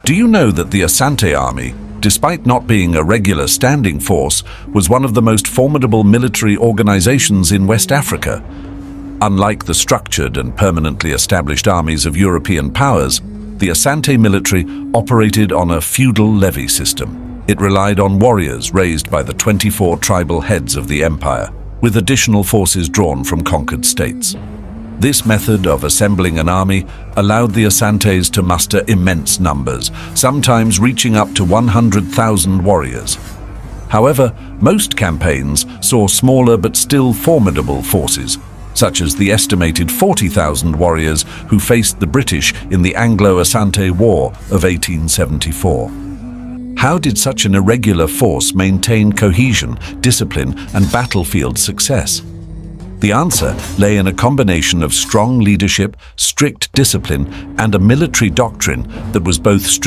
Do you know that the Asante Army, despite not being a regular standing force, was one of the most formidable military organizations in West Africa? Unlike the structured and permanently established armies of European powers, the Asante military operated on a feudal levy system. It relied on warriors raised by the 24 tribal heads of the empire, with additional forces drawn from conquered states. This method of assembling an army allowed the Asantes to muster immense numbers, sometimes reaching up to 100,000 warriors. However, most campaigns saw smaller but still formidable forces, such as the estimated 40,000 warriors who faced the British in the Anglo-Asante War of 1874. How did such an irregular force maintain cohesion, discipline, and battlefield success? The answer lay in a combination of strong leadership, strict discipline, and a military doctrine that was both strategic